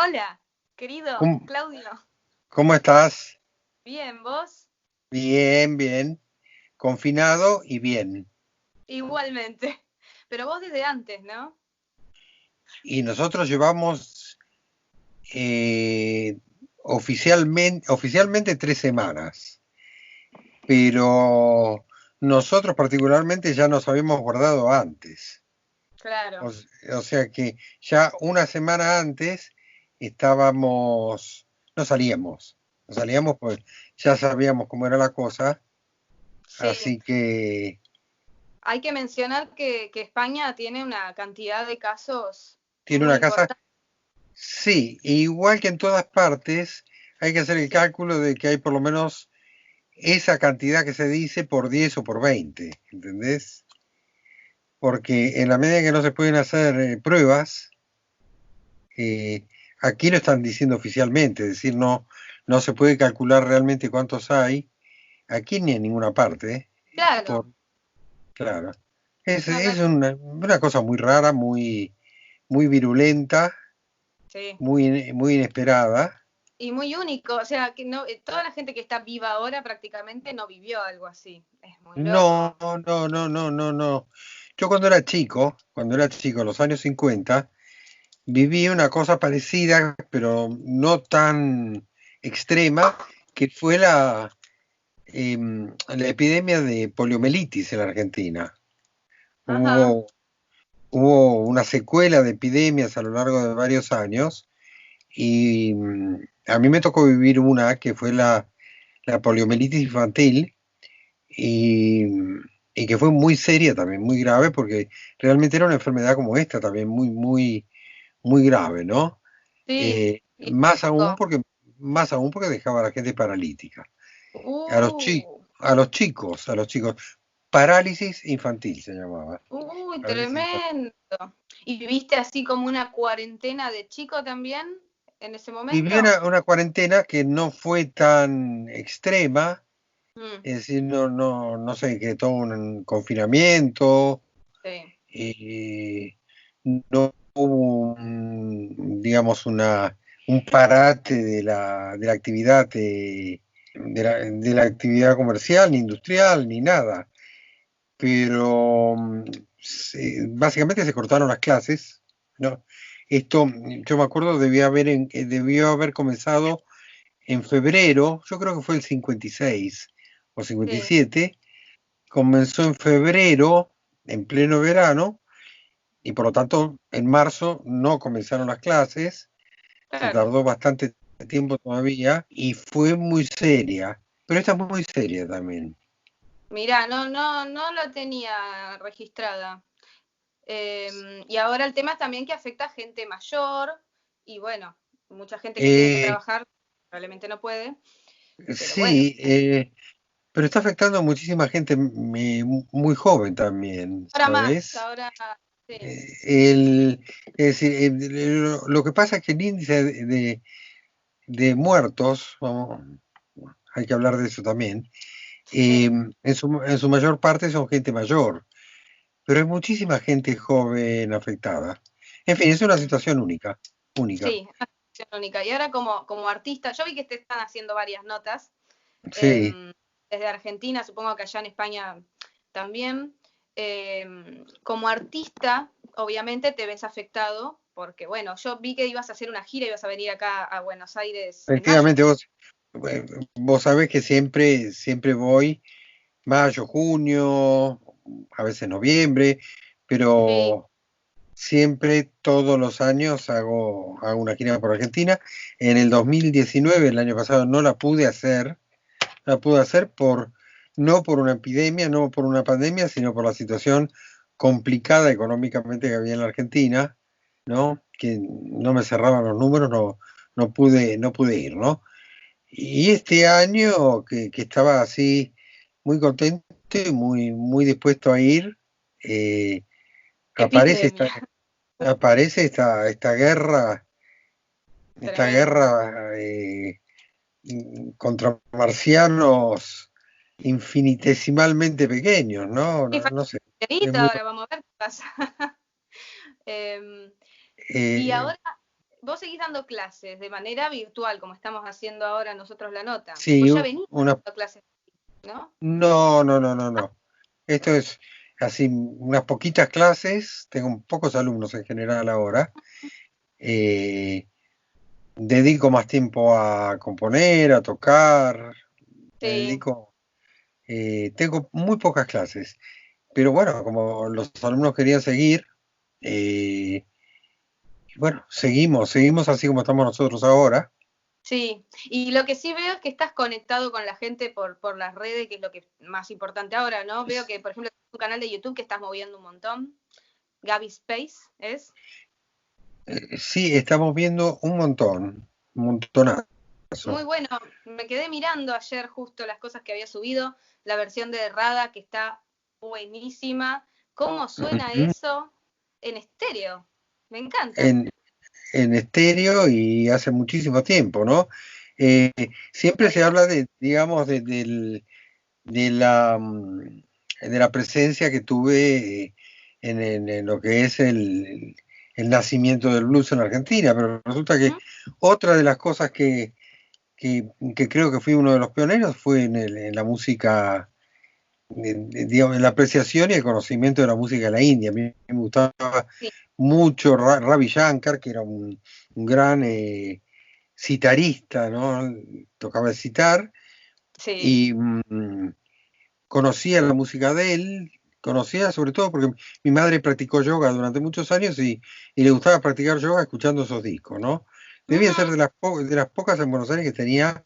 Hola, querido ¿Cómo, Claudio. cómo estás? Bien, ¿vos? Bien, bien. Confinado y bien. Igualmente. Pero vos desde antes, ¿no? Y nosotros llevamos eh, oficialmente 3 semanas, pero nosotros particularmente ya nos habíamos guardado antes. O, Claro. s- o sea que ya una semana antes estábamos, no salíamos pues ya sabíamos cómo era la cosa, Sí. así que Hay que mencionar que España tiene una cantidad de casos tiene muy una casa. importante. Sí, igual que en todas partes, hay que hacer el cálculo de que hay por lo menos esa cantidad que se dice por 10 o por 20, ¿entendés? Porque en la medida que no se pueden hacer pruebas, eh, aquí lo están diciendo oficialmente, es decir, no se puede calcular realmente cuántos hay, aquí ni en ninguna parte, por, Claro. claro. Es, No, no, es una cosa muy rara, muy virulenta, sí. muy inesperada. Y muy único. O sea, que no, toda la gente que está viva ahora prácticamente no vivió algo así. Es muy No, loco. no, no, no, no, no. Yo cuando era chico, en los años 50, viví una cosa parecida, pero no tan extrema, que fue la epidemia de poliomielitis en la Argentina. Ajá. Hubo, hubo una secuela de epidemias a lo largo de varios años y a mí me tocó vivir una que fue la poliomielitis infantil y, y que fue muy seria también, muy grave, porque realmente era una enfermedad como esta también, muy grave, ¿no? Sí. Y Más aún porque dejaba a la gente paralítica. A los chi- uh, a los chicos, parálisis infantil se llamaba. Uy, Parálisis infantil. tremendo. ¿Y viviste así como una cuarentena de chico también en ese Viví momento? una cuarentena que no fue tan extrema, Mm, es decir, no sé, que todo un confinamiento, sí, y no hubo digamos, un parate de la actividad de la actividad comercial, ni industrial, ni nada. Pero básicamente se cortaron las clases, ¿no? Esto, yo me acuerdo, debió haber comenzado en febrero, yo creo que fue el 56 o sí, 57, comenzó en febrero, en pleno verano, y por lo tanto en marzo no comenzaron las clases, se claro. tardó bastante tiempo todavía y fue muy seria, pero esta es muy seria también. Mirá, no lo tenía registrada. Y ahora el tema es también que afecta a gente mayor y bueno, mucha gente que tiene que Eh, trabajar probablemente no puede, pero bueno, sí, pero está afectando a muchísima gente muy joven también, ahora más, ¿sabes? ahora sí, Es decir, lo que pasa es que el índice de muertos, hay que hablar de eso también, sí, en su mayor parte son gente mayor, pero hay muchísima gente joven afectada. En fin, es una mm, situación única, única. sí, una situación única. Y ahora como artista, yo vi que te están haciendo varias notas Sí. desde Argentina, supongo que allá en España también. Como artista, obviamente te ves afectado, porque bueno, yo vi que ibas a hacer una gira, ibas a venir acá a Buenos Aires en mayo. Efectivamente, eh, vos sabés que siempre voy mayo, junio, a veces noviembre, Sí, pero siempre, todos los años, hago una gira por Argentina. En el 2019, el año pasado, no la pude hacer no por una epidemia, no por una pandemia, sino por la situación complicada económicamente que había en la Argentina, ¿no? Que no me cerraban los números, no pude ir, ¿no? Y este año que estaba así muy contento y muy dispuesto a ir, eh, aparece esta, epidemia, aparece esta guerra, esta tremendo. guerra contra marcianos infinitesimalmente pequeños, ¿no? Y No sé. Es facilita, muy, ahora vamos a ver qué pasa. Em, y eh, ahora, vos seguís dando clases de manera virtual, como estamos haciendo ahora nosotros la nota. Sí, Vos ya venís dando clases, ¿no? no. Esto es así, unas poquitas clases, tengo pocos alumnos en general ahora. Eh, Dedico más tiempo a componer, a tocar, me Sí. dedico, tengo muy pocas clases, pero bueno, como los alumnos querían seguir, eh, bueno, seguimos así como estamos nosotros ahora. Sí, y lo que sí veo es que estás conectado con la gente por las redes, que es lo que es más importante ahora, ¿no? Veo que, por ejemplo, tu canal de YouTube que estás moviendo un montón. Gaby Space, ¿es? Sí, estamos viendo un montonazo. Muy bueno. Me quedé mirando ayer justo las cosas que había subido, la versión de Rada que está buenísima. ¿Cómo suena Ujú. eso en estéreo? Me encanta. En, en estéreo y hace muchísimo tiempo, ¿no? Eh, Siempre se habla de, digamos, de de la presencia que tuve en lo que es el nacimiento del blues en Argentina, pero resulta que otra de las cosas que creo que fui uno de los pioneros fue en la música, digamos, en la apreciación y el conocimiento de la música de la India. A mí me gustaba Sí, mucho Ravi Shankar, que era un gran citarista, ¿no? Tocaba el citar sí. y conocía la música de él, conocía sobre todo porque mi madre practicó yoga durante muchos años y le gustaba practicar yoga escuchando esos discos, ¿no? Debía ser Ujú. de las pocas en Buenos Aires que tenía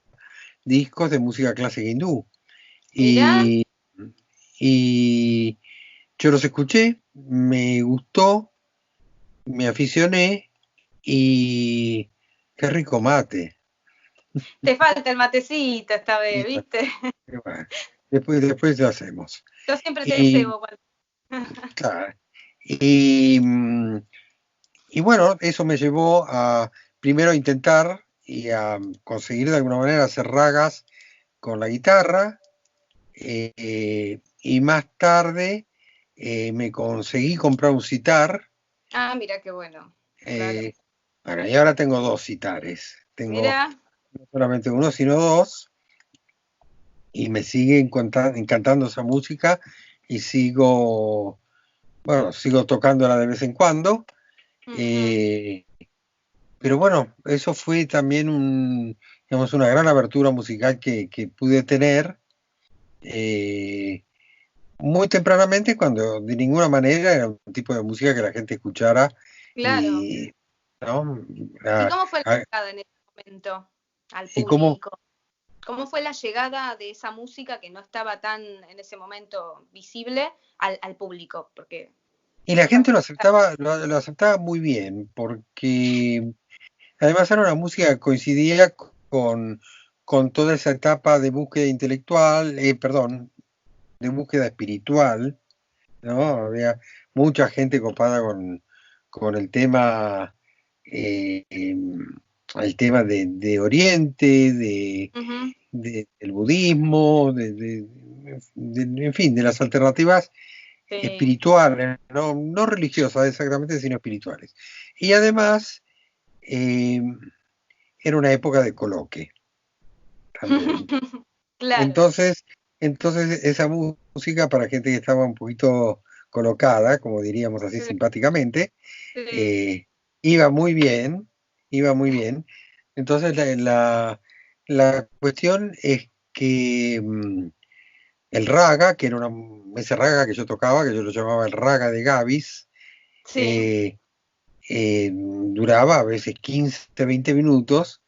discos de música clásica hindú. Mirá, Y, y yo los escuché, me gustó, me aficioné y qué rico mate. te falta el matecito esta vez, Y bueno, ¿viste? después lo hacemos. Yo siempre te Y, cebo cuando... claro, y, y bueno, eso me llevó a primero intentar y a conseguir de alguna manera hacer ragas con la guitarra. Y más tarde me conseguí comprar un sitar. Ah, mira qué bueno. Claro. eh, bueno, y ahora tengo dos sitares. Tengo Mira, no solamente uno, sino dos. Y me sigue encantando esa música y sigo tocándola de vez en cuando. ujú, eh, pero bueno, eso fue también digamos, una gran abertura musical que pude tener muy tempranamente, cuando de ninguna manera era un tipo de música que la gente escuchara claro. y, ¿no? ¿Y Ah, cómo fue la ah, llegada en ese momento al y cómo, público? ¿Cómo fue la llegada de esa música que no estaba tan en ese momento visible al público? Porque y la eso gente también... lo aceptaba muy bien, porque además era una música que coincidía con toda esa etapa de búsqueda intelectual, perdón, de búsqueda espiritual, ¿no? Había mucha gente copada con el tema de Oriente, Ujú, del budismo, en fin, de las alternativas sí. espirituales, no religiosas exactamente, sino espirituales. Y además eh, era una época de coloque también. Claro. Entonces, entonces esa música para gente que estaba un poquito colocada, como diríamos así Sí, simpáticamente, sí. eh, iba muy bien, iba muy bien. Entonces la cuestión es que el raga, que era ese raga que yo tocaba, que yo lo llamaba el raga de Gavis, Sí, eh, duraba a veces 15, 20 minutos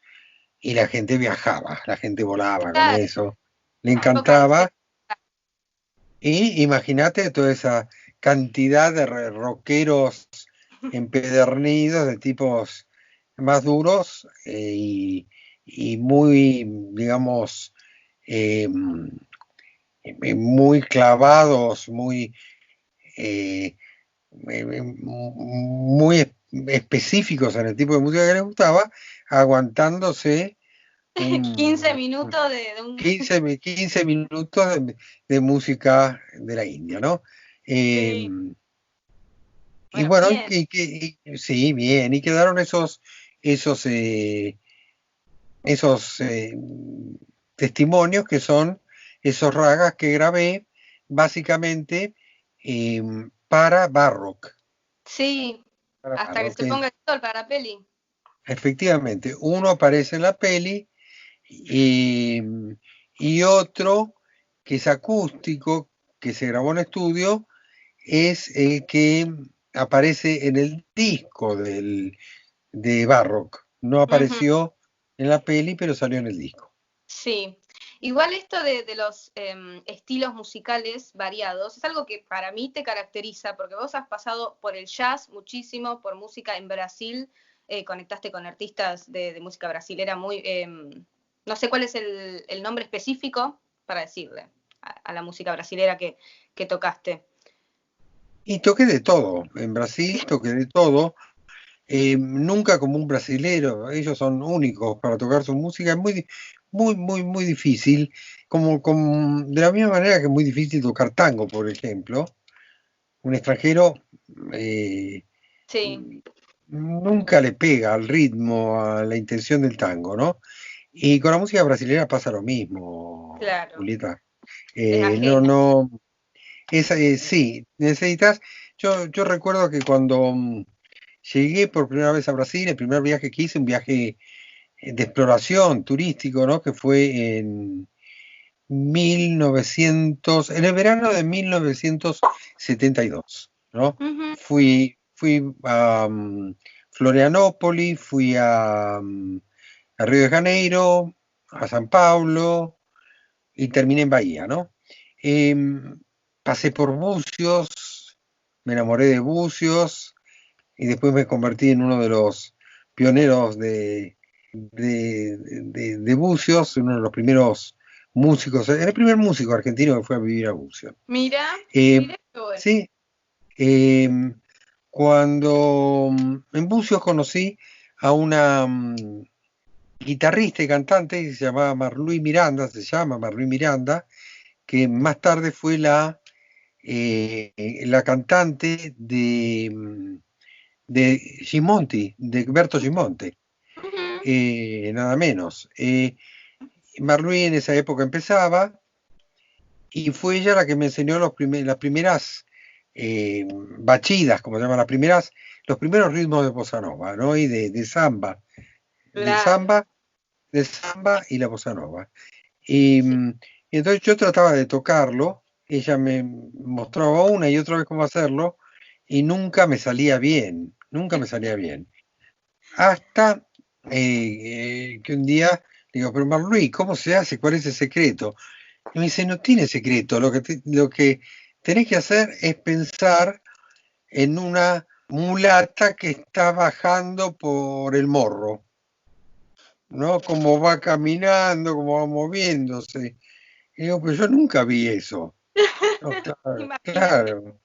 y la gente viajaba, la gente volaba con claro. eso, le La época de los encantaba. Y imagínate toda esa cantidad de rockeros empedernidos, de tipos más duros y muy, digamos, eh, muy clavados, eh, muy específicos en el tipo de música que les gustaba, aguantándose 15 un, minutos de un... 15 minutos de música de la India, ¿no? Eh, Sí, y bueno, bueno, bien. sí, bien, y quedaron esos, esos, esos testimonios que son esos ragas que grabé básicamente para Barrock. Sí, Para hasta que Barrock. se ponga el sol para la peli. Efectivamente, uno aparece en la peli y, y otro que es acústico, que se grabó en estudio, es el que aparece en el disco de Barrock. No Ujú, apareció en la peli, pero salió en el disco. sí. Igual esto de los estilos musicales variados es algo que para mí te caracteriza, porque vos has pasado por el jazz muchísimo, por música en Brasil, conectaste con artistas de música brasilera muy... no sé cuál es el nombre específico para decirle a la música brasilera que tocaste. Y toqué de todo. En Brasil toqué de todo. Nunca como un brasilero. Ellos son únicos para tocar su música. Es muy difícil. De la misma manera que es muy difícil tocar tango, por ejemplo. Un extranjero eh, Sí, nunca le pega al ritmo, a la intención del tango, ¿no? Y con la música brasileña pasa lo mismo, claro, Julieta. es No, ajena. no, sí, necesitas. Yo recuerdo que cuando llegué por primera vez a Brasil, el primer viaje que hice, un viaje de exploración turístico, ¿no? Que fue en en el verano de 1972, ¿no? Ujú, Fui a Florianópolis, fui a Río de Janeiro, a San Paulo y terminé en Bahía, ¿no? Em, Pasé por Bucios, me enamoré de Bucios y después me convertí en uno de los pioneros de Bucios, uno de los primeros músicos, el primer músico argentino que fue a vivir a Bucios. mira, Eh, qué bueno. sí, eh, cuando en Bucios conocí a una guitarrista y cantante que se llama Marluí Miranda, que más tarde fue la cantante de Gimonti, de Berto Gimonte, Ujú, nada menos. Marluí en esa época empezaba y fue ella la que me enseñó las primeras bachidas, como se llaman, los primeros ritmos de bossa nova, ¿no? Y de samba, del claro, samba, del samba y la bossa nova. Y, sí. y entonces yo trataba de tocarlo, ella me mostraba una y otra vez cómo hacerlo, y nunca me salía bien, nunca me salía bien. Hasta que un día digo, pero Marluí, ¿cómo se hace? ¿Cuál es el secreto? Y me dice, no tiene secreto, lo que tenés que hacer es pensar en una mulata que está bajando por el morro, ¿no? Cómo va caminando, cómo va moviéndose. Y digo, pero yo nunca vi eso. No, claro, Imagínate. claro.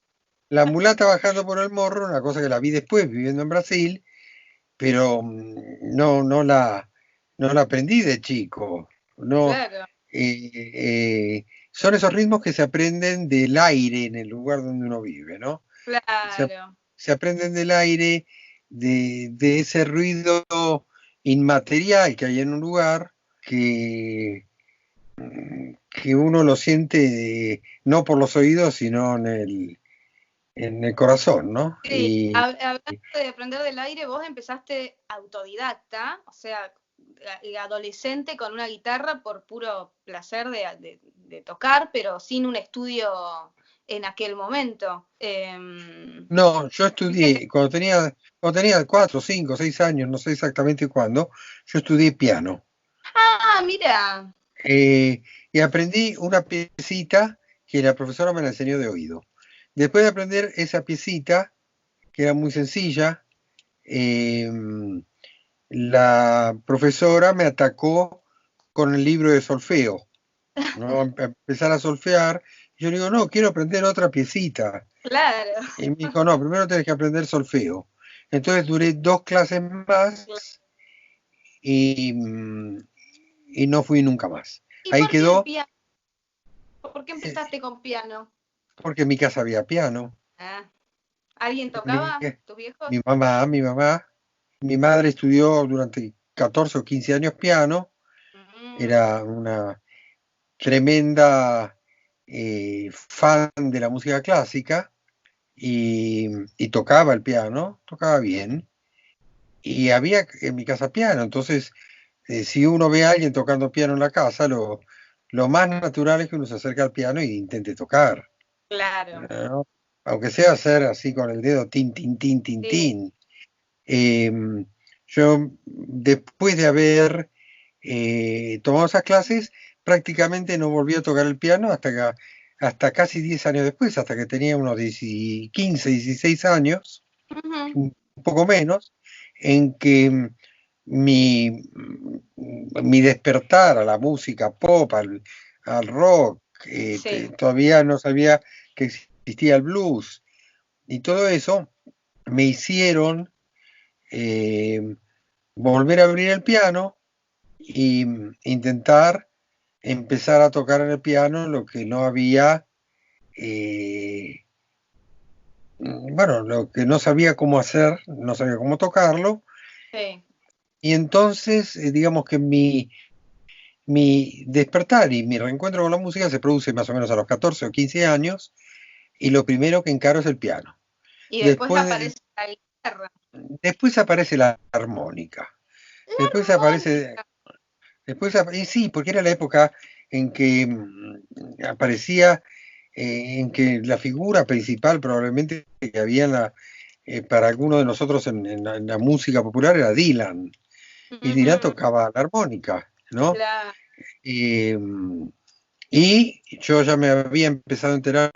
La mulata bajando por el morro, una cosa que la vi después viviendo en Brasil, pero no la aprendí de chico. No, Claro, son esos ritmos que se aprenden del aire en el lugar donde uno vive, ¿no? Se, claro. se aprenden del aire, de ese ruido inmaterial que hay en un lugar que uno lo siente no por los oídos, sino en el corazón, ¿no? Sí, hablando de aprender del aire, vos empezaste autodidacta, o sea, adolescente con una guitarra por puro placer de tocar, pero sin un estudio en aquel momento. No, yo Viste que... estudié, cuando tenía 4, 5, 6 años, no sé exactamente cuándo, yo estudié piano. Ah, mira, Y aprendí una piecita que la profesora me la enseñó de oído. Después de aprender esa piecita, que era muy sencilla, eh, la profesora me atacó con el libro de solfeo, ¿no? Empezar a solfear. Yo le digo, no, quiero aprender otra piecita. claro. Y me dijo, no, primero tenés que aprender solfeo. Entonces duré 2 clases más y, y no fui nunca más. ¿Y Ahí por qué el quedó, piano? ¿Por qué eh, empezaste con piano? porque en mi casa había piano. Ah, ¿alguien Mi, tocaba? ¿Tus mi viejos? mamá, mi mamá, mi madre estudió durante 14 o 15 años piano, Mm, era una tremenda fan de la música clásica y tocaba el piano, tocaba bien, y había en mi casa piano, entonces si uno ve a alguien tocando piano en la casa, lo más natural es que uno se acerque al piano e intente tocar, claro, ¿no? Aunque sea hacer así con el dedo tin, tin, tin, tin, sí. tin. Yo, después de haber tomado esas clases, prácticamente no volví a tocar el piano hasta casi 10 años después, hasta que tenía unos 10 15, 16 años, Ujú, un poco menos, en que mi, mi despertar a la música pop, al rock, sí. todavía no sabía que existía el blues, y todo eso me hicieron eh, volver a abrir el piano e intentar empezar a tocar en el piano lo que no había, eh, bueno, lo que no sabía cómo hacer, no sabía cómo tocarlo, Sí. y entonces digamos que mi despertar y mi reencuentro con la música se produce más o menos a los 14 o 15 años, y lo primero que encaro es el piano. Y después Después, aparece la guitarra. después aparece la armónica. La Después aparece armónica. y sí, porque era la época en que aparecía, en que la figura principal probablemente que había para algunos de nosotros en la música popular era Dylan, y Dylan Ujú, tocaba la armónica, ¿no? claro. Eh, y yo ya me había empezado a enterar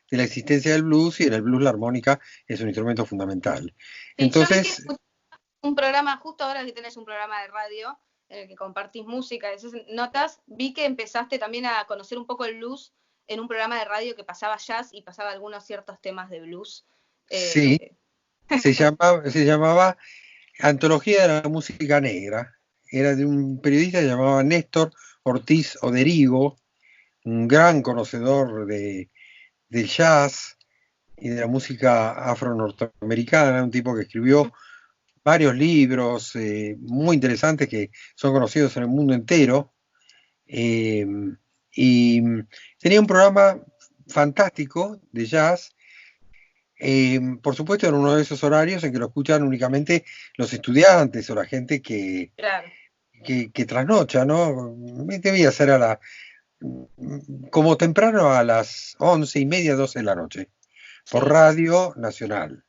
de la existencia del blues, y en el blues la armónica es un instrumento fundamental. Sí, yo vi que Entonces, un programa, justo ahora que tenés un programa de radio en el que compartís música, esas notas, vi que empezaste también a conocer un poco el blues en un programa de radio que pasaba jazz y pasaba algunos ciertos temas de blues. sí, Eh, se llamaba Antología de la Música Negra. Era de un periodista llamado Néstor Ortiz Oderigo, un gran conocedor del jazz y de la música afro-norteamericana, un tipo que escribió varios libros muy interesantes que son conocidos en el mundo entero. eh, y tenía un programa fantástico de jazz. Por supuesto, en uno de esos horarios en que lo escuchan únicamente los estudiantes o la gente claro, que trasnocha, ¿no? Debía ser como temprano a las 11:30, 12 de la noche, por sí. Radio Nacional.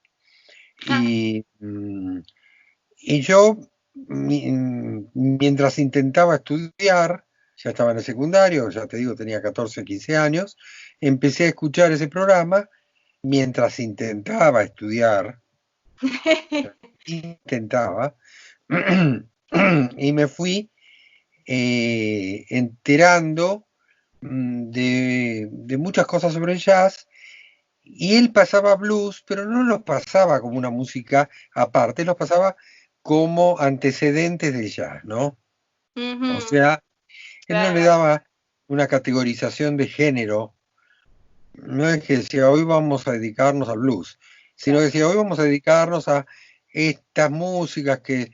Ja, Y, y yo, mientras intentaba estudiar, ya estaba en el secundario, ya te digo, tenía 14 o 15 años, empecé a escuchar ese programa mientras intentaba estudiar, intentaba, y me fui enterando de muchas cosas sobre el jazz, y él pasaba blues, pero no los pasaba como una música aparte, los pasaba como antecedentes del jazz, ¿no? O ujú, sea, él no le claro, daba una categorización de género, no es que decía hoy vamos a dedicarnos al blues, sino que claro. decía hoy vamos a dedicarnos a estas músicas que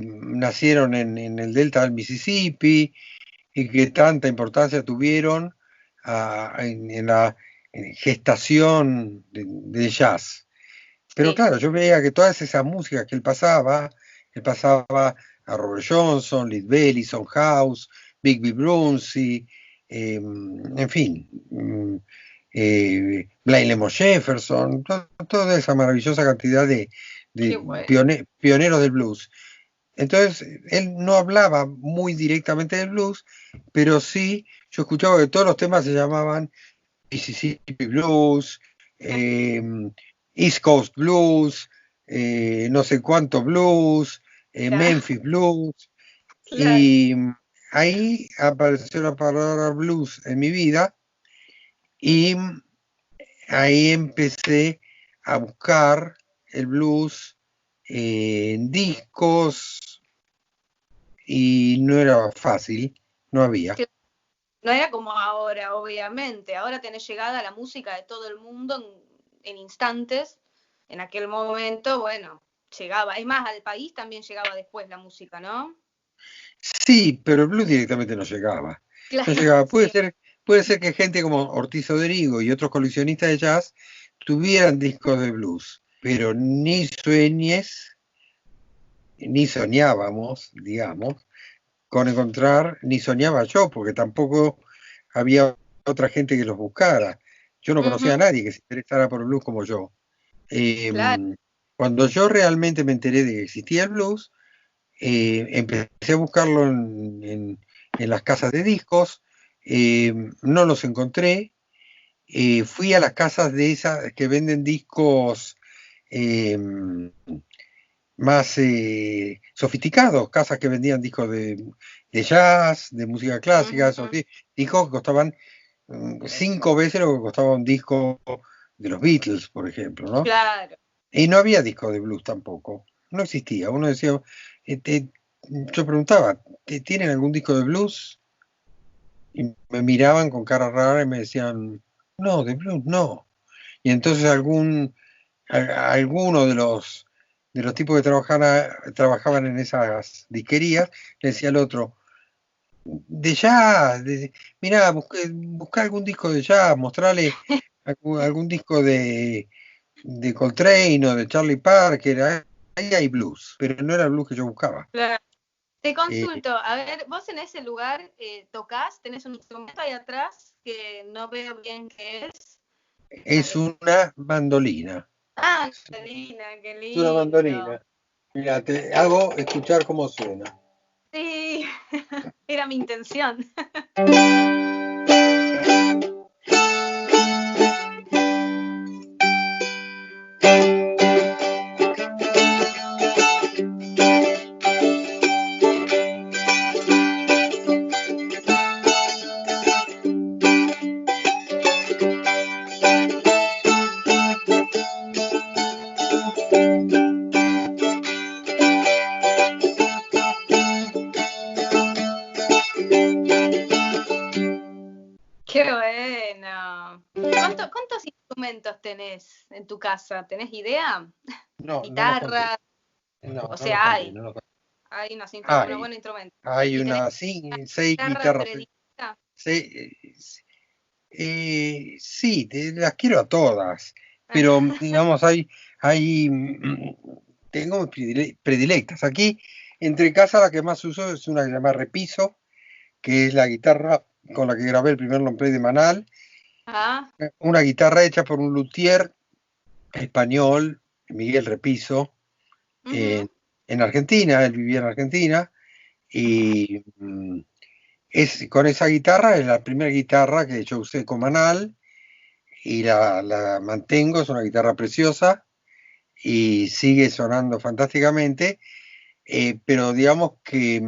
nacieron en el delta del Mississippi y que tanta importancia tuvieron en la gestación del jazz. Pero Sí. claro, yo veía que todas esas músicas que él pasaba a Robert Johnson, Lead Belly, Son House, Big B. Brunsey, en fin, Blind Lemon Jefferson, toda esa maravillosa cantidad de Qué bueno. pioneros del blues. Entonces, él no hablaba muy directamente del blues, pero sí, yo escuchaba que todos los temas se llamaban Mississippi Blues, eh, East Coast Blues, no sé cuánto blues, Claro, Memphis Blues, claro. y ahí apareció la palabra blues en mi vida, y ahí empecé a buscar el blues en discos, y no era fácil, no había. No era como ahora, obviamente. Ahora tenés llegada la música de todo el mundo en instantes. En aquel momento, bueno. llegaba. Es más, al país también llegaba después la música, ¿no? Sí, pero el blues directamente no llegaba. No Claro, llegaba. sí. Puede ser que gente como Ortiz Odrigo y otros coleccionistas de jazz tuvieran discos de blues, pero ni sueñes, ni soñábamos, digamos, con encontrar, ni soñaba yo, porque tampoco había otra gente que los buscara. Yo no conocía a Ujú, nadie que se interesara por el blues como yo. Eh, claro. Cuando yo realmente me enteré de que existía el blues, empecé a buscarlo en las casas de discos, no los encontré, fui a las casas de esas que venden discos eh, más sofisticados, casas que vendían discos de jazz, de música clásica, esos Ujú, discos que costaban 5 veces lo que costaba un disco de los Beatles, por ejemplo, ¿no? claro. Y no había disco de blues tampoco, no existía. Uno decía, yo preguntaba, ¿tienen algún disco de blues? Y me miraban con cara rara y me decían, no, de blues no. Y entonces alguno de los tipos que trabajaban en esas disquerías le decía al otro, de jazz, mirá, busca algún disco de jazz, mostrale algún disco de Coltrane o de Charlie Parker, ahí hay blues, pero no era el blues que yo buscaba. Claro. Te Eh, consulto, a ver, vos en ese lugar tocas, tenés un instrumento ahí atrás que no veo bien qué es. es una mandolina. Ah, Catalina, qué Es una lindo. mandolina. Mira, te hago escuchar cómo suena. Sí, era mi intención. Qué bueno. ¿Cuántos instrumentos tenés en tu casa? ¿Tenés idea? No, no los conté. Guitarra, No, o no los sea, conté, hay, no los conté. hay unos Hay, buenos instrumentos. hay ¿Y tenés unas seis guitarra guitarras. predilecta? Sí, las quiero a todas, pero digamos, tengo predilectas. Aquí, entre casa, la que más uso es una que se llama Repiso, que es la guitarra con la que grabé el primer long play de Manal, Ah, una guitarra hecha por un luthier español, Miguel Repiso, en, ujú, en Argentina, él vivía en Argentina, y con esa guitarra es la primera guitarra que yo usé con Manal, y la mantengo, es una guitarra preciosa y sigue sonando fantásticamente, pero digamos que,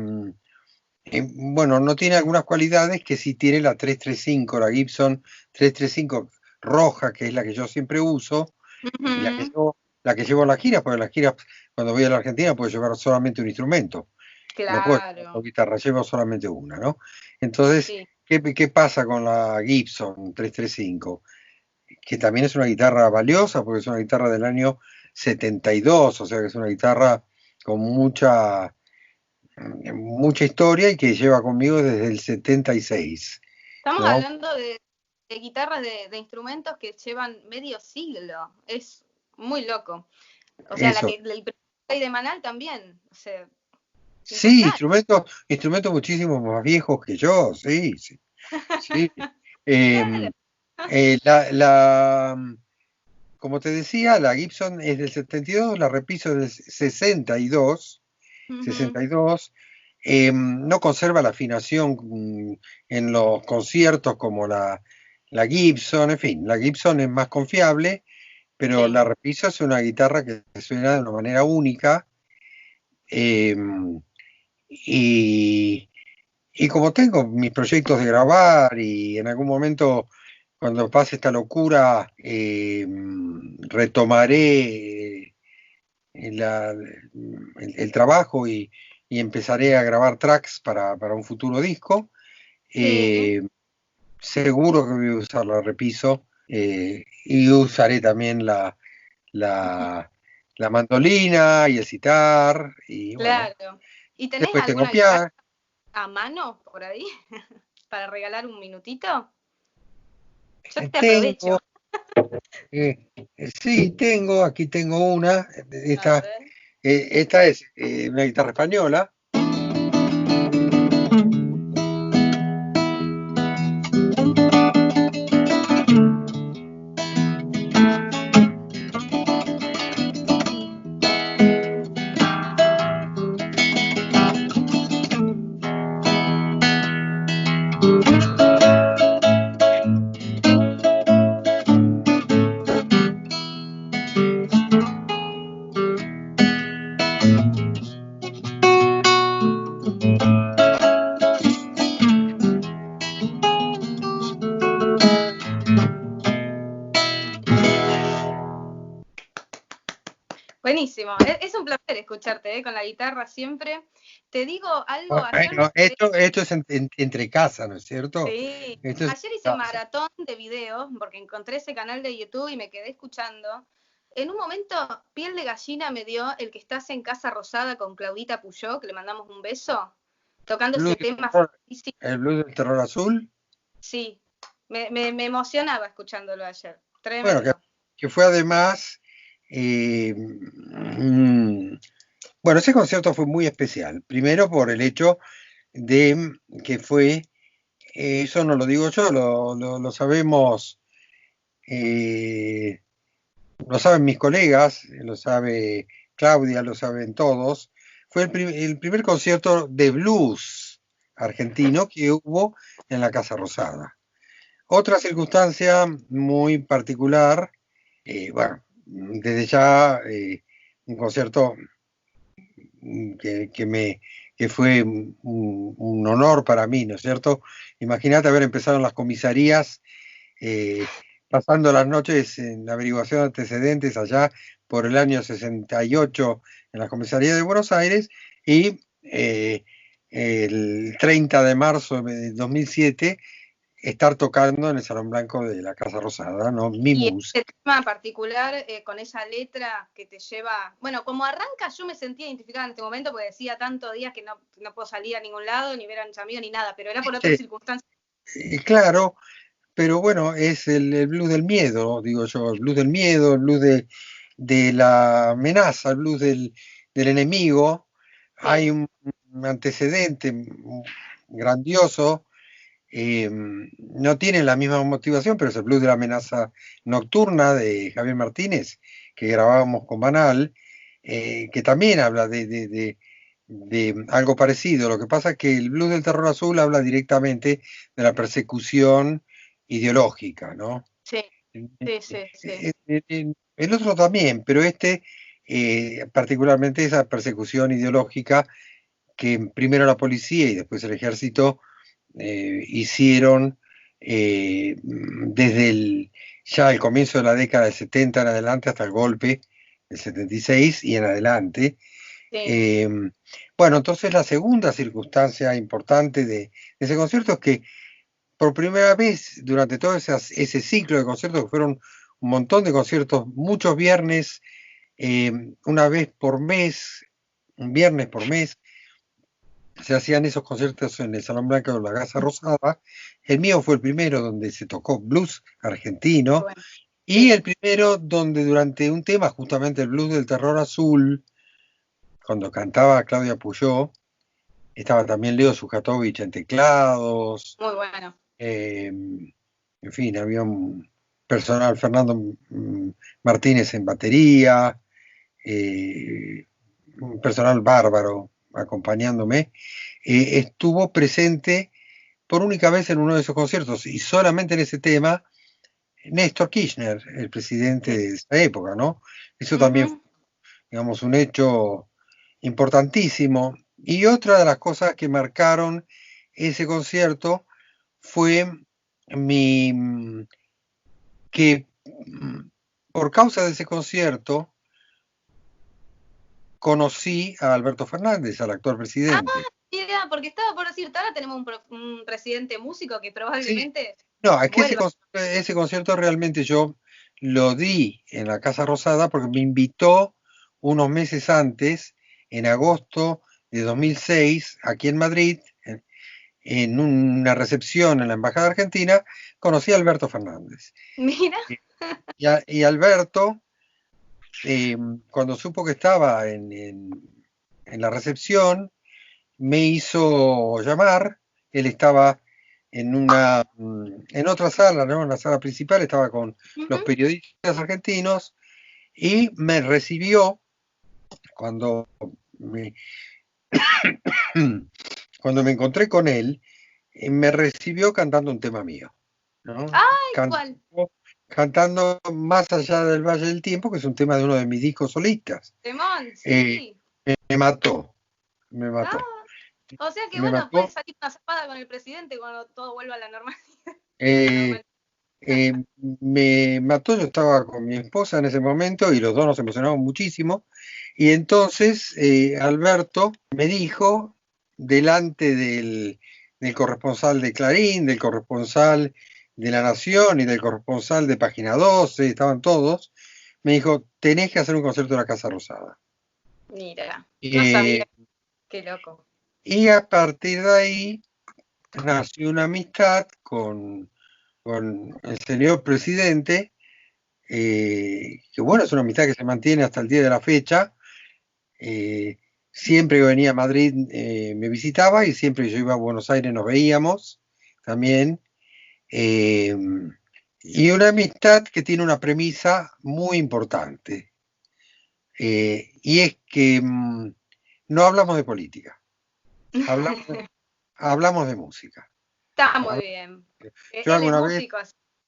bueno, no tiene algunas cualidades que sí tiene la 335, la Gibson 335 roja, que es la que yo siempre uso y ujú, la que llevo a las giras, porque en las giras, cuando voy a la Argentina, puedo llevar solamente un instrumento, no puedo llevar dos claro, guitarras, llevo solamente una, ¿no? Entonces, sí. ¿qué pasa con la Gibson 335? Que también es una guitarra valiosa, porque es una guitarra del año 72, o sea que es una guitarra con mucha historia y que lleva conmigo desde el 76, Estamos ¿no? hablando de guitarras de instrumentos que llevan medio siglo. Es muy loco. O sea, Eso. el primer play de Manal también. O sea, Sí, 50 años. instrumentos muchísimo más viejos que yo, sí, sí, sí. Claro. Em, la, como te decía, la Gibson es del 72, la Repiso del 62, Ujú, 62, no conserva la afinación en los conciertos como la Gibson, en fin, la Gibson es más confiable, pero sí. la Repiso es una guitarra que suena de una manera única, eh, y, y como tengo mis proyectos de grabar y en algún momento cuando pase esta locura retomaré el trabajo y empezaré a grabar tracks para un futuro disco. Sí. Eh, Seguro que voy a usar la Repiso y usaré también la la mandolina y el sitar, y bueno, Claro. ¿Y tenés después tengo alguna guitarra piano. a mano por ahí para regalar un minutito? Yo te aprovecho. Tengo, sí, aquí tengo una, A esta, ver. esta es una guitarra española. Buenísimo. Es un placer escucharte, con la guitarra siempre. Te digo algo, ayer me Bueno, quedé. esto es entre casa, ¿no es cierto? Sí, Esto es ayer hice casa. maratón de videos porque encontré ese canal de YouTube y me quedé escuchando. En un momento, piel de gallina me dio el que estás en Casa Rosada con Claudita Puyó, que le mandamos un beso, tocando Blues ese del tema. terror, el blues del terror azul. Sí, me emocionaba escuchándolo ayer. Bueno, Tremendo. que fue además, bueno, ese concierto fue muy especial. Primero por el hecho de que fue, eso no lo digo yo, lo sabemos, eh, lo saben mis colegas, lo sabe Claudia, lo saben todos. Fue el primer concierto de blues argentino que hubo en la Casa Rosada. Otra circunstancia muy particular, bueno, desde ya un concierto que me que fue un honor para mí, ¿no es cierto? Imagínate haber empezado en las comisarías, eh, pasando las noches en la averiguación de antecedentes allá por el año 68 en la comisaría de Buenos Aires y el 30 de marzo de 2007 estar tocando en el Salón Blanco de la Casa Rosada, ¿no? Mi Y música. este tema particular, con esa letra que te lleva, bueno, como arranca, yo me sentía identificada en este momento porque decía tantos días que no puedo salir a ningún lado, ni ver a mis amigos, ni nada, pero era por otras circunstancias. Claro, pero bueno, es el blues del miedo, digo yo, el blues del miedo, el blues de la amenaza, el blues del enemigo. Hay Sí, un antecedente grandioso, no tiene la misma motivación, pero es el blues de la amenaza nocturna de Javier Martínez, que grabábamos con Banal, que también habla de algo parecido. Lo que pasa es que el blues del terror azul habla directamente de la persecución ideológica, ¿no? sí, sí, sí, sí. El otro también, pero este, particularmente esa persecución ideológica que primero la policía y después el ejército hicieron desde ya el comienzo de la década del 70 en adelante hasta el golpe del 76 y en adelante. Sí. Eh, bueno, entonces la segunda circunstancia importante de ese concierto es que por primera vez durante todo ese ciclo de conciertos, que fueron un montón de conciertos, muchos viernes, una vez por mes, un viernes por mes, se hacían esos conciertos en el Salón Blanco de la Casa Rosada. El mío fue el primero donde se tocó blues argentino Bueno, y sí. el primero donde durante un tema, justamente el blues del terror azul, cuando cantaba Claudia Puyó, estaba también Leo Sujatovich en teclados, Muy bueno. en fin, había un personal, Fernando Martínez en batería, un personal bárbaro acompañándome, estuvo presente por única vez en uno de esos conciertos y solamente en ese tema Néstor Kirchner, el presidente Sí. de esa época, ¿no? Eso también fue, Ujú. digamos, un hecho importantísimo. Y otra de las cosas que marcaron ese concierto fue mi que por causa de ese concierto conocí a Alberto Fernández, al actual Ah, presidente. mira, porque estaba por decirte, ahora tenemos un presidente músico que Sí, probablemente no, es que vuelva. ese concierto realmente yo lo di en la Casa Rosada porque me invitó unos meses antes, en agosto de 2006, aquí en Madrid, en una recepción en la Embajada Argentina, conocí a Alberto Fernández. Mira. Y Alberto, cuando supo que estaba en la recepción, me hizo llamar. Él estaba en otra sala, ¿no? En la sala principal, estaba con los Ujú. periodistas argentinos y me recibió cuando me, cuando me encontré con él, me recibió cantando un tema mío, ¿no? Ay, ¿cuál? Cantando Más allá del Valle del Tiempo, que es un tema de uno de mis discos solistas. Temón, Eh, sí. me mató, me Ah, mató, o sea que me bueno, puede mató. salir una zapada con el presidente cuando todo vuelva a la Eh, normalidad. eh, Me mató, yo estaba con mi esposa en ese momento y los dos nos emocionamos muchísimo. Y entonces Alberto me dijo, delante del corresponsal de Clarín, del corresponsal de La Nación y del corresponsal de Página 12, estaban todos, me dijo, tenés que hacer un concierto en la Casa Rosada. Mira, no sabía, Eh, qué loco. y a partir de ahí nació una amistad con el señor presidente, que bueno, es una amistad que se mantiene hasta el día de la fecha. Eh, Siempre que venía a Madrid me visitaba y siempre que yo iba a Buenos Aires nos veíamos también. Eh, y una amistad que tiene una premisa muy importante, y es que no hablamos de política, hablamos, hablamos de música. Está muy Habl- bien. Yo Él es alguna vez, músico.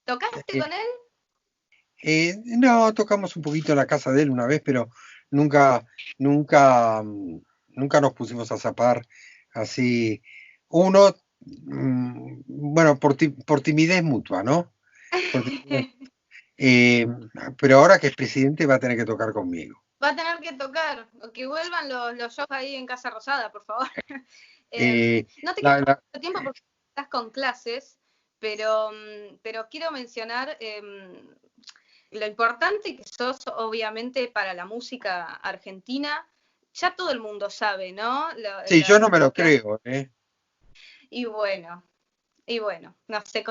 ¿Tocaste eh, con él? no, tocamos un poquito en la casa de él una vez, pero nunca, nunca, nunca nos pusimos a zapar así. Uno, bueno, por timidez mutua, ¿no? Por timidez. Eh, pero ahora que es presidente va a tener que tocar conmigo. Va a tener que tocar, o que vuelvan los shows ahí en Casa Rosada, por favor. Eh, No te quiero la- tomar la- mucho tiempo porque estás con clases, pero quiero mencionar lo importante que sos, obviamente, para la música argentina. Ya todo el mundo sabe, ¿no? sí, yo no me Lo lo que has... creo, ¿eh? Y bueno, no sé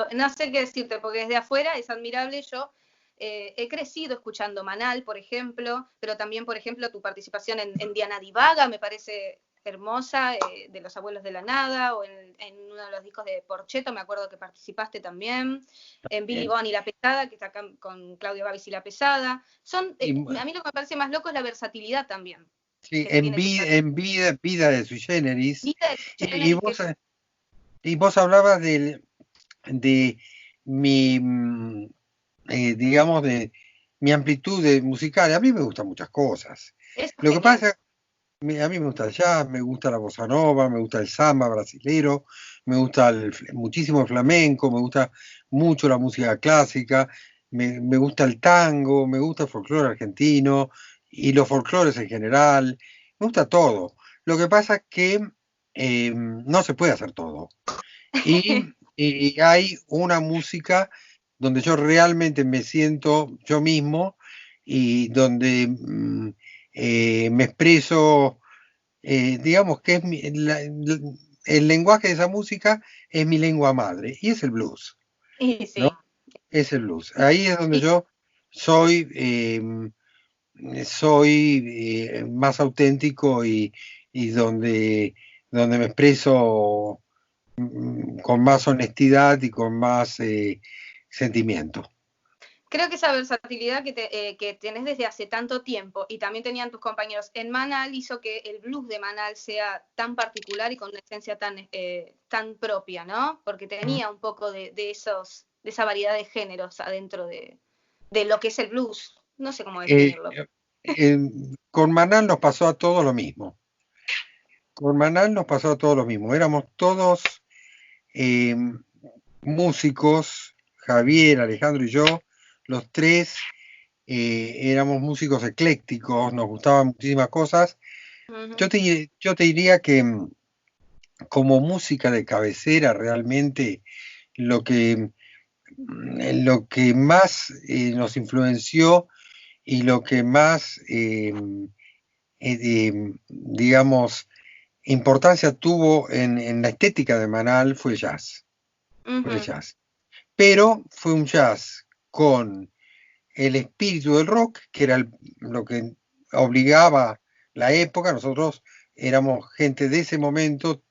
qué decirte, porque desde afuera es admirable. Yo he crecido escuchando Manal, por ejemplo, pero también, por ejemplo, tu participación en Diana Divaga me parece hermosa, de Los Abuelos de la Nada, o en uno de los discos de Porcheto, me acuerdo que participaste también, en Billy Bien. Bond y La Pesada, que está acá con Claudio Babis y La Pesada. Y, A mí lo que me parece más loco es la versatilidad también sí, que tiene tu vida de sui generis. vida de Y, y Generis, que vos, es... y vos hablabas de mi, digamos, de mi amplitud musical. A mí me gustan muchas cosas. Eso es Lo que genial. pasa, a mí me gusta el jazz, me gusta la bossa nova, me gusta el samba brasilero, me gusta muchísimo el flamenco, me gusta mucho la música clásica, me gusta el tango, me gusta el folclore argentino y los folclores en general, me gusta todo. Lo que pasa es que no se puede hacer todo. Y, y hay una música donde yo realmente me siento yo mismo y donde me expreso, digamos que es el lenguaje de esa música es mi lengua madre y es el blues, Y ¿no? sí, Es el blues. Ahí es donde y yo soy, más auténtico y donde me expreso con más honestidad y con más sentimiento. creo que esa versatilidad que tenés desde hace tanto tiempo y también tenían tus compañeros en Manal hizo que el blues de Manal sea tan particular y con una esencia tan propia, ¿no? Porque tenía un poco de esa variedad de géneros adentro de lo que es el blues. No sé cómo Eh, definirlo. eh, con Manal nos pasó a todos lo mismo. Con Manal nos pasó a todos lo mismo. Éramos todos eh, músicos, Javier, Alejandro y yo, los tres éramos músicos eclécticos, nos gustaban muchísimas cosas. Uh -huh. Yo te diría que como música de cabecera realmente lo que, lo que más nos influenció y lo que más digamos, importancia tuvo en la estética de Manal fue el jazz. Fue el jazz. Pero fue un jazz con el espíritu del rock, que era lo que obligaba la época. Nosotros éramos gente de ese momento,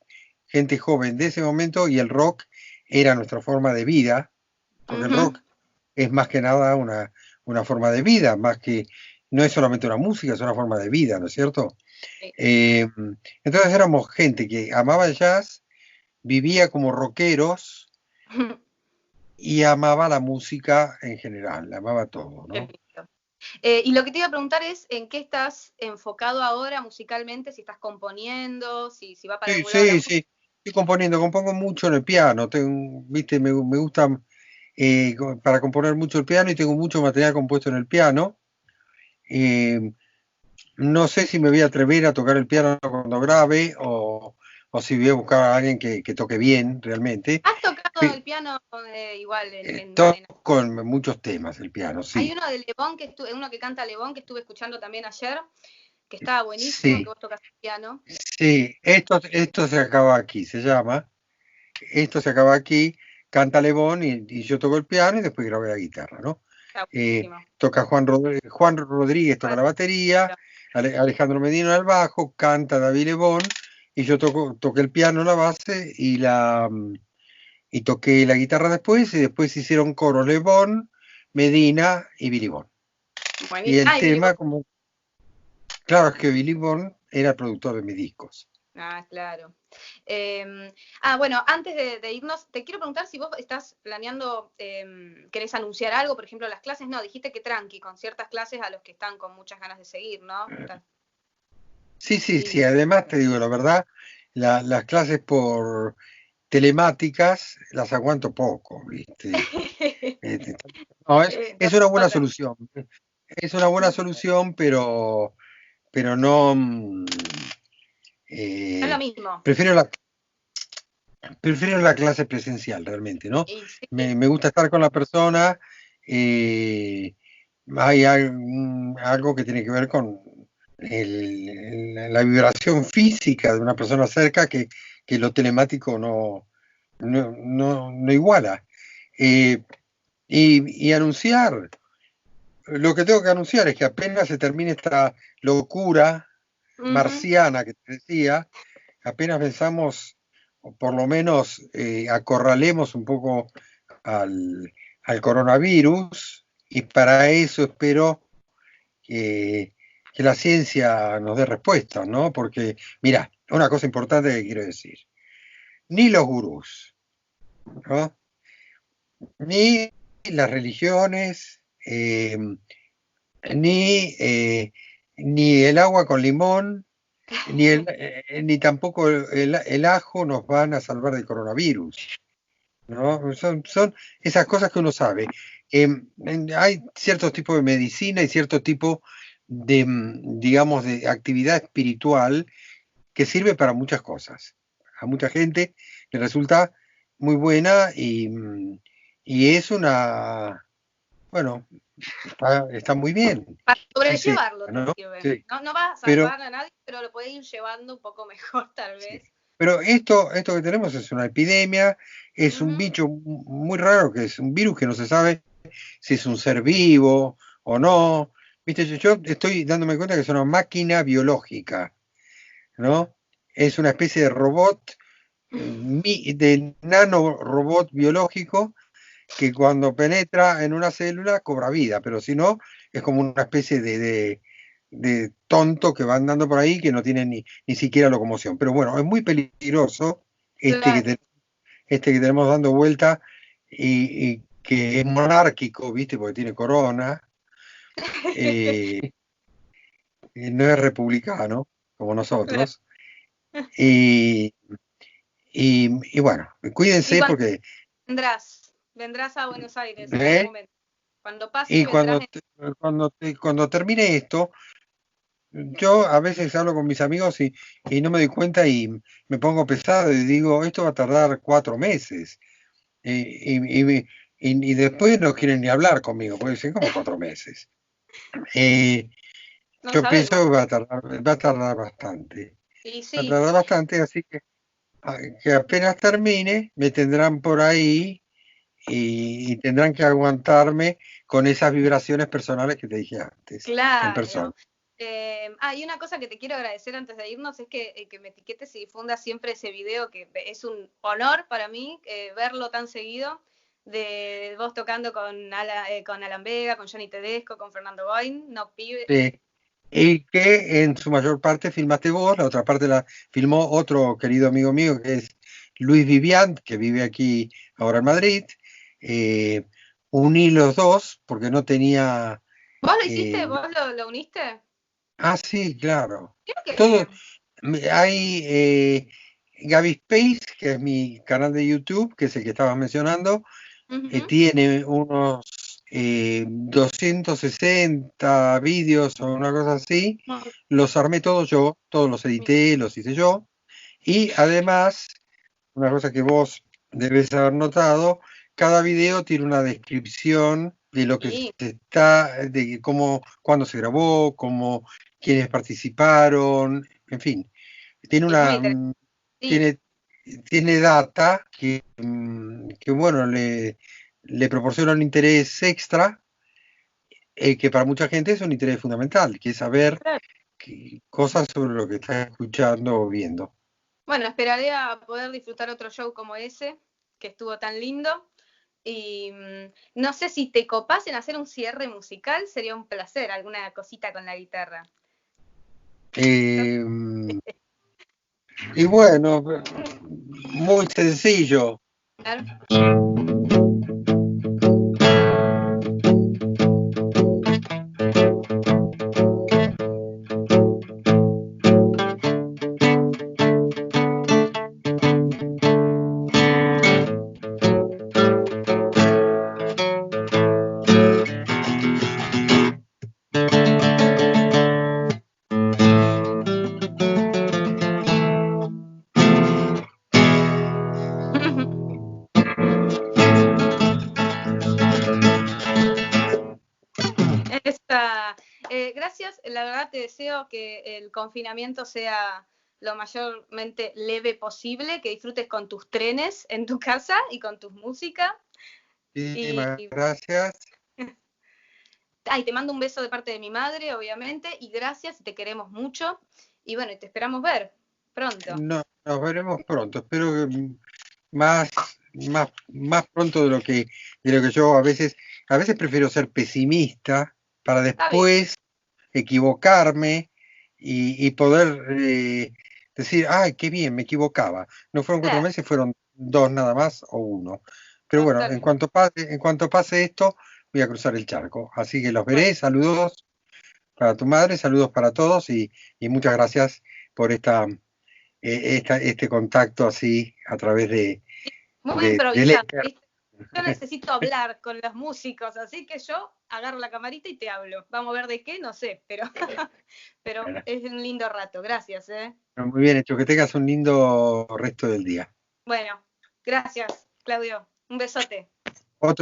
gente joven de ese momento, y el rock era nuestra forma de vida, porque el rock es más que nada una forma de vida, más que, no es solamente una música, es una forma de vida, ¿no es cierto? Sí. Entonces éramos gente que amaba el jazz, vivía como rockeros y amaba la música en general, amaba todo, ¿no? Y lo que te iba a preguntar es, ¿en qué estás enfocado ahora musicalmente? Si estás componiendo, si va para algún lado la música. Sí, estoy componiendo, compongo mucho en el piano, viste, me gusta para componer mucho el piano y tengo mucho material compuesto en el piano. No sé si me voy a atrever a tocar el piano cuando grabe o si voy a buscar a alguien que toque bien realmente. ¿Has tocado el piano igual Toco en muchos temas el piano, sí. Hay uno de Le Bon, uno que canta Le Bon, que estuve escuchando también ayer, que estaba buenísimo, que vos tocas el piano. Sí, esto se acaba aquí, se llama. Esto se acaba aquí, canta Le Bon y yo toco el piano y después grabé la guitarra, ¿no? Toca Juan Rodríguez, toca la batería, Alejandro Medina el bajo, canta David Le Bon y yo toqué el piano, la base y toqué la guitarra después y después hicieron coros Le Bon, Medina y Billy Bon. Y el tema como... Claro, es que Billy Bon era el productor de mis discos. Ah, claro. Bueno, antes de irnos, te quiero preguntar si vos estás planeando, querés anunciar algo, por ejemplo, las clases. No, dijiste que tranqui, con ciertas clases a los que están con muchas ganas de seguir, ¿no? Sí, además te digo la verdad, las clases por telemáticas las aguanto poco, ¿viste? No, es una buena solución. Es una buena solución, pero no... no es lo mismo. Prefiero la clase presencial realmente, ¿no? Sí. Me gusta estar con la persona. Hay algo que tiene que ver con la vibración física de una persona cerca que lo telemático no iguala. Y anunciar, lo que tengo que anunciar es que apenas se termine esta locura marciana que te decía, apenas pensamos, o por lo menos acorralemos un poco al coronavirus, y para eso espero que la ciencia nos dé respuesta, ¿no? Porque, mira, una cosa importante que quiero decir, ni los gurús, ¿no? Ni las religiones, ni el agua con limón, ni tampoco el ajo nos van a salvar del coronavirus, ¿no? Son esas cosas que uno sabe. Hay ciertos tipos de medicina y cierto tipo de, digamos, de actividad espiritual que sirve para muchas cosas. A mucha gente le resulta muy buena y es una, bueno, está muy bien. Para sobrellevarlo, ¿no? Sí. No va a salvar a nadie, pero lo puede ir llevando un poco mejor, tal vez. Sí. Pero esto que tenemos es una epidemia, es un bicho muy raro, que es un virus que no se sabe si es un ser vivo o no. Viste, yo estoy dándome cuenta que es una máquina biológica, ¿no? Es una especie de robot, de nanorobot biológico que cuando penetra en una célula cobra vida, pero si no, es como una especie de tonto que va andando por ahí que no tiene ni siquiera locomoción. Pero bueno, es muy peligroso que tenemos dando vuelta y que es monárquico, ¿viste? Porque tiene corona. No es republicano, como nosotros. Y bueno, cuídense porque... Vendrás a Buenos Aires en algún momento. Cuando pase, y cuando termine esto, yo a veces hablo con mis amigos y no me doy cuenta y me pongo pesado y digo, esto va a tardar 4 meses. Y después no quieren ni hablar conmigo, porque dicen, ¿cómo 4 meses? No Yo pienso sabemos. que va a tardar bastante. Y Va a sí, tardar bastante, así que apenas termine, me tendrán por ahí y tendrán que aguantarme con esas vibraciones personales que te dije antes, en persona. claro. Y una cosa que te quiero agradecer antes de irnos es que me etiquetes y difundas siempre ese video, que es un honor para mí verlo tan seguido, de vos tocando con Alan Vega, con Johnny Tedesco, con Fernando Boyn, no pibe. Sí. Y que en su mayor parte filmaste vos, la otra parte la filmó otro querido amigo mío que es Luis Vivian, que vive aquí ahora en Madrid. Eh, Uní los dos porque no tenía... ¿Vos lo hiciste? eh, ¿Vos lo uniste? sí, claro. Creo que Todo, bien. hay Gaby Space, que es mi canal de YouTube, que es el que estabas mencionando, Ujú. tiene unos 260 vídeos o una cosa así. Los armé todos yo, todos los edité, los hice yo. Y además, una cosa que vos debes haber notado, cada video tiene una descripción de lo que se Sí, está, de cómo, cuándo se grabó, cómo, quiénes participaron, en fin. Tiene y muy una, interesante. Sí, tiene, tiene data que bueno, le proporciona un interés extra, que para mucha gente es un interés fundamental, que es saber claro. cosas sobre lo que estás escuchando o viendo. Bueno, esperaré a poder disfrutar otro show como ese, que estuvo tan lindo. Y no sé si te copás en hacer un cierre musical, sería un placer, alguna cosita con la guitarra. Eh, y bueno, muy sencillo. Claro. Gracias, la verdad te deseo que el confinamiento sea lo mayormente leve posible, que disfrutes con tus trenes en tu casa y con tu música. Y, Muchísimas gracias. te mando un beso de parte de mi madre, obviamente, y gracias, te queremos mucho. Y bueno, te esperamos ver pronto. Nos veremos pronto. Espero que más, más pronto de lo que yo a veces prefiero ser pesimista para Está bien, después equivocarme y poder decir, ay, qué bien, me equivocaba. No fueron 4 meses, fueron 2 nada más o 1. Pero bueno, totalmente. en cuanto pase esto, voy a cruzar el charco. Así que los Bueno, veré. Saludos para tu madre, saludos para todos y muchas gracias por este contacto así a través muy del improvisado, éter. ¿viste? Yo necesito hablar con los músicos, así que yo agarro la camarita y te hablo. Vamos a ver de qué, no sé, pero, pero Bueno, es un lindo rato. Gracias, ¿eh? muy bien hecho, que tengas un lindo resto del día. Bueno, gracias, Claudio. Un besote. Otro